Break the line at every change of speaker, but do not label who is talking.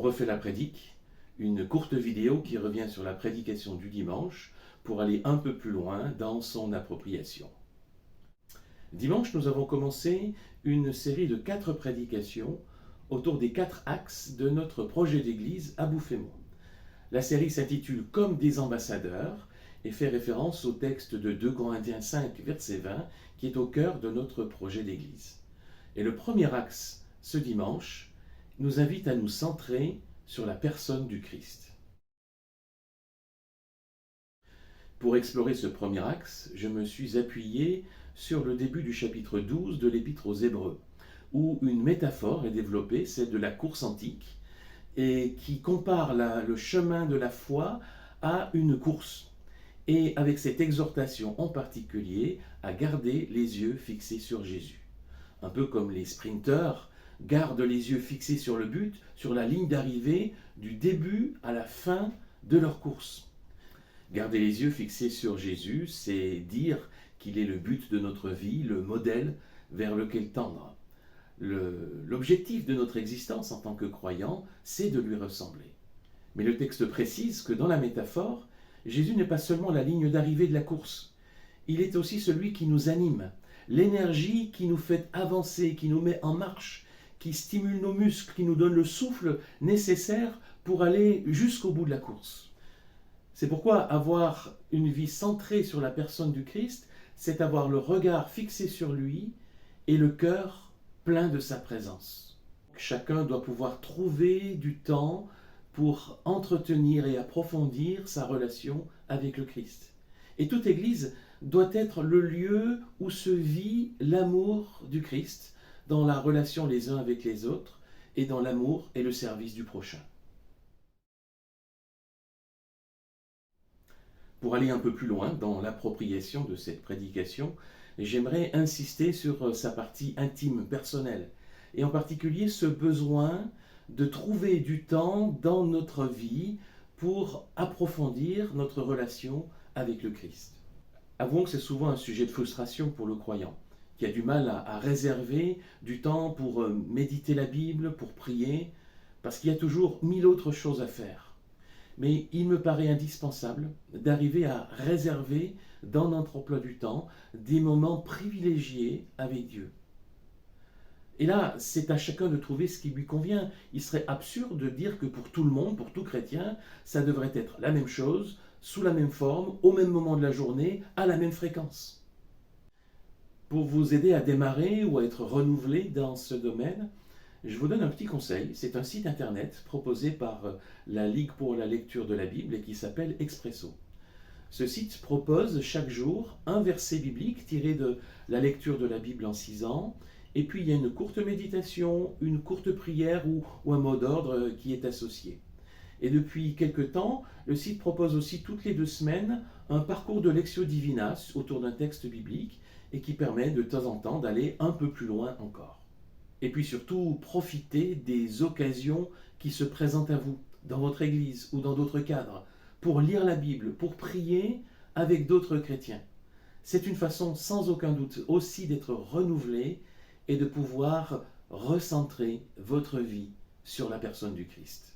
refait la prédique, une courte vidéo qui revient sur la prédication du dimanche pour aller un peu plus loin dans son appropriation. Dimanche, nous avons commencé une série de 4 prédications autour des 4 axes de notre projet d'église à Bouffémont. La série s'intitule « Comme des ambassadeurs » et fait référence au texte de 2 Corinthiens 5, verset 20, qui est au cœur de notre projet d'église. Et le premier axe, ce dimanche, nous invite à nous centrer sur la personne du Christ. Pour explorer ce premier axe, je me suis appuyé sur le début du chapitre 12 de l'Épître aux Hébreux, où une métaphore est développée, celle de la course antique, et qui compare le chemin de la foi à une course, et avec cette exhortation en particulier à garder les yeux fixés sur Jésus. Un peu comme les sprinteurs gardent les yeux fixés sur le but, sur la ligne d'arrivée, du début à la fin de leur course. Garder les yeux fixés sur Jésus, c'est dire qu'il est le but de notre vie, le modèle vers lequel tendre. L'objectif de notre existence en tant que croyant, c'est de lui ressembler. Mais le texte précise que dans la métaphore, Jésus n'est pas seulement la ligne d'arrivée de la course, il est aussi celui qui nous anime, l'énergie qui nous fait avancer, qui nous met en marche, qui stimule nos muscles, qui nous donne le souffle nécessaire pour aller jusqu'au bout de la course. C'est pourquoi avoir une vie centrée sur la personne du Christ, c'est avoir le regard fixé sur lui et le cœur plein de sa présence. Chacun doit pouvoir trouver du temps pour entretenir et approfondir sa relation avec le Christ. Et toute Église doit être le lieu où se vit l'amour du Christ, dans la relation les uns avec les autres, et dans l'amour et le service du prochain. Pour aller un peu plus loin dans l'appropriation de cette prédication, j'aimerais insister sur sa partie intime, personnelle, et en particulier ce besoin de trouver du temps dans notre vie pour approfondir notre relation avec le Christ. Avouons que c'est souvent un sujet de frustration pour le croyant, qui a du mal à réserver du temps pour méditer la Bible, pour prier, parce qu'il y a toujours 1000 autres choses à faire. Mais il me paraît indispensable d'arriver à réserver dans notre emploi du temps des moments privilégiés avec Dieu. Et là, c'est à chacun de trouver ce qui lui convient. Il serait absurde de dire que pour tout le monde, pour tout chrétien, ça devrait être la même chose, sous la même forme, au même moment de la journée, à la même fréquence. Pour vous aider à démarrer ou à être renouvelé dans ce domaine, je vous donne un petit conseil. C'est un site internet proposé par la Ligue pour la lecture de la Bible et qui s'appelle Expresso. Ce site propose chaque jour un verset biblique tiré de la lecture de la Bible en 6 ans, et puis il y a une courte méditation, une courte prière ou un mot d'ordre qui est associé. Et depuis quelque temps, le site propose aussi toutes les 2 semaines un parcours de Lectio Divina autour d'un texte biblique et qui permet de temps en temps d'aller un peu plus loin encore. Et puis surtout, profitez des occasions qui se présentent à vous, dans votre église ou dans d'autres cadres, pour lire la Bible, pour prier avec d'autres chrétiens. C'est une façon sans aucun doute aussi d'être renouvelé et de pouvoir recentrer votre vie sur la personne du Christ.